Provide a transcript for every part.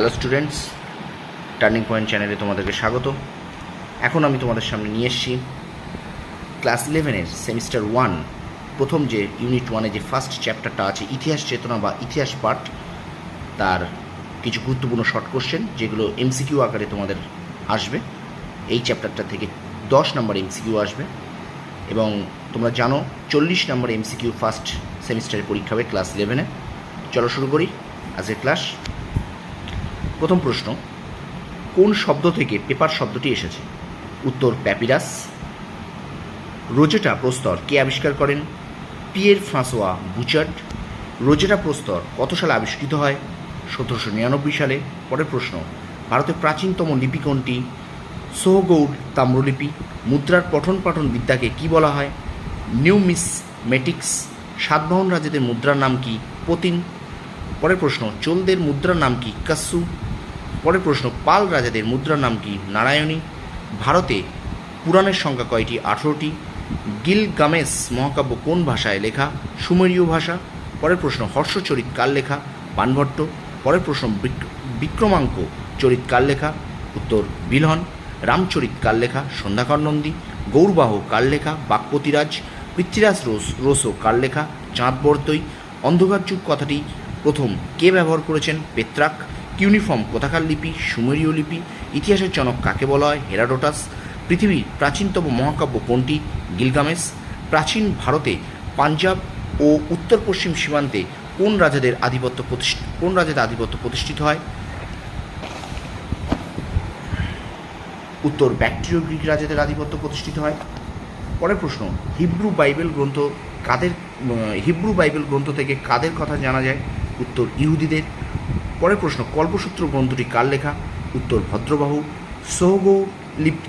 Hello students, turning point চ্যানেলে তোমাদেরকে স্বাগত। এখন আমি তোমাদের সামনে নিয়ে এসেছি ক্লাস 11-এর সেমিস্টার 1 প্রথম যে ইউনিট 1-এ যে ফার্স্ট চ্যাপ্টারটা আছে ইতিহাস চেতনা বা ইতিহাস পাঠ, তার কিছু গুরুত্বপূর্ণ শর্ট কোশ্চেন যেগুলো এমসিকিউ আকারে তোমাদের আসবে। এই চ্যাপ্টারটা থেকে 10 নম্বর এমসিকিউ আসবে এবং তোমরা জানো 40 নম্বর এমসিকিউ ফার্স্ট সেমিস্টারের পরীক্ষা হবে ক্লাস 11-এ। চলো শুরু করি আজকের ক্লাস। প্রথম প্রশ্ন, কোন শব্দ থেকে পেপার শব্দটি এসেছে? উত্তর প্যাপিরাস। রোজেটা প্রস্তর কে আবিষ্কার করেন? Pierre François Butchart. রোজেটা প্রস্তর কত সালে আবিষ্কৃত হয়? 1799 সালে। পরের প্রশ্ন, ভারতের প্রাচীনতম লিপি কোনটি? সোহগৌড় তাম্রলিপি। মুদ্রার পঠন পাঠন বিদ্যাকে কি বলা হয়? নিউমিসমেটিক্স। সাতবাহন রাজাদের মুদ্রার নাম কি? পতিন। পরের প্রশ্ন, চোলদের মুদ্রার নাম কি? কাস্সু। পরের প্রশ্ন, পাল রাজাদের মুদ্রার নাম কি? নারায়ণী। ভারতে পুরাণের সংখ্যা কয়টি? 18টি। গিলগামেশ মহাকাব্য কোন ভাষায় লেখা? সুমেরীয় ভাষা। পরের প্রশ্ন, হর্ষচরিত কার লেখা? বাণভট্ট। পরের প্রশ্ন, বিক্রমাঙ্ক চরিত কার লেখা? উত্তর বিলহন। রামচরিত কার লেখা? সন্ধ্যাকর নন্দী। গৌরবাহ কার লেখা? বাক্পতিরাজ। পৃথ্বীরাজ রোসো কার লেখা? চাঁদ বর্দৈ। অন্ধকার যুগ কথাটি প্রথম কে ব্যবহার করেছেন? পেত্রাক। কিউনিফর্ম কোথাকার লিপি? সুমেরীয় লিপি। ইতিহাসের জনক কাকে বলা হয়? হেরাডোটাস। পৃথিবীর প্রাচীনতম মহাকাব্য কোনটি? গিলগামেশ। প্রাচীন ভারতে পাঞ্জাব ও উত্তর পশ্চিম সীমান্তে কোন রাজাদের আধিপত্য প্রতিষ্ঠিত হয়? উত্তর ব্যাকট্রীয় গ্রিক রাজাদের আধিপত্য প্রতিষ্ঠিত হয়। পরের প্রশ্ন, হিব্রু বাইবেল গ্রন্থ থেকে কাদের কথা জানা যায়? উত্তর ইহুদিদের। পরের প্রশ্ন, কল্পসূত্র গ্রন্থটি কার লেখা? উত্তর ভদ্রবাহু। সোহগৌড়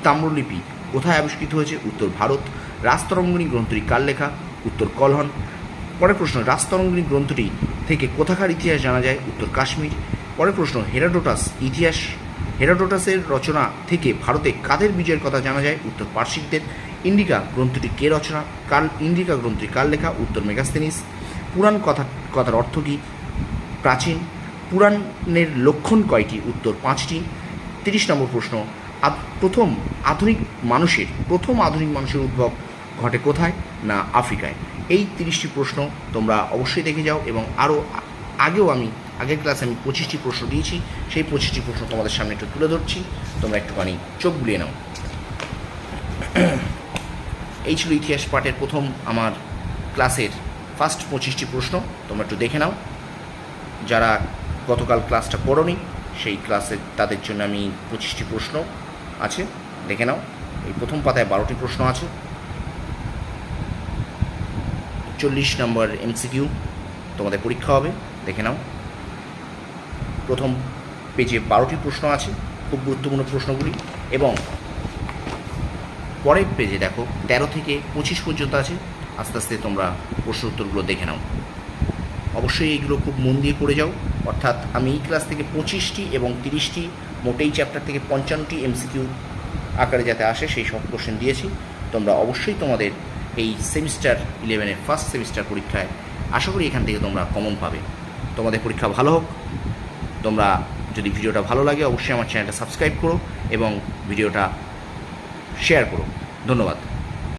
তাম্রলিপি কোথায় আবিষ্কৃত হয়েছে? উত্তর ভারত। রাজতরঙ্গিনী গ্রন্থটি কার লেখা? উত্তর কলহন। পরের প্রশ্ন, রাজতরঙ্গিনী গ্রন্থটি থেকে কোথাকার ইতিহাস জানা যায়? উত্তর কাশ্মীর। পরের প্রশ্ন, হেরাডোটাসের রচনা থেকে ভারতে কাদের বিজয়ের কথা জানা যায়? উত্তর পার্সিকদের। ইন্ডিকা গ্রন্থটি কে রচনা? ইন্ডিকা গ্রন্থটি কার লেখা? উত্তর মেগাস্তেনিস। পুরাণ কথার অর্থ কী? প্রাচীন। পুরাণের লক্ষণ কয়টি? উত্তর 5টি। 30 নম্বর প্রশ্ন, প্রথম আধুনিক মানুষের উদ্ভব ঘটে কোথায়? না আফ্রিকায়। এই 30টি প্রশ্ন তোমরা অবশ্যই দেখে যাও এবং আরও আগের ক্লাসে আমি 25টি প্রশ্ন দিয়েছি, সেই 25টি প্রশ্ন তোমাদের সামনে একটু তুলে ধরছি, তোমরা একটুখানি চোখ বুলিয়ে নাও। এই ছিল ইতিহাস পাঠের প্রথম আমার ক্লাসের ফার্স্ট 25টি প্রশ্ন, তোমরা একটু দেখে নাও। যারা গতকাল ক্লাসটা করোনি সেই ক্লাসে তাদের জন্য আমি 25টি প্রশ্ন আছে, দেখে নাও। এই প্রথম পাতায় 12টি প্রশ্ন আছে, 40 নম্বর এমসিকিউ তোমাদের পরীক্ষা হবে, দেখে নাও। প্রথম পেজে 12টি প্রশ্ন আছে, খুব গুরুত্বপূর্ণ প্রশ্নগুলি, এবং পরের পেজে দেখো 13 থেকে 25 পর্যন্ত আছে। আস্তে আস্তে তোমরা প্রশ্ন উত্তরগুলো দেখে নাও। অবশ্যই এইগুলো খুব মন দিয়ে করে যাও, অর্থাৎ আমি এই ক্লাস থেকে 25টি এবং 30টি মোটেই চ্যাপ্টার থেকে 55টি এমসিকিউ আকারে যাতে আসে সেই সব কোশ্চেন দিয়েছি। তোমরা অবশ্যই তোমাদের এই সেমিস্টার 11-এর ফার্স্ট সেমিস্টার পরীক্ষায় আশা করি এখান থেকে তোমরা কমন পাবে। তোমাদের পরীক্ষা ভালো হোক। তোমরা যদি ভিডিওটা ভালো লাগে অবশ্যই আমার চ্যানেলটা সাবস্ক্রাইব করো এবং ভিডিওটা শেয়ার করো। ধন্যবাদ।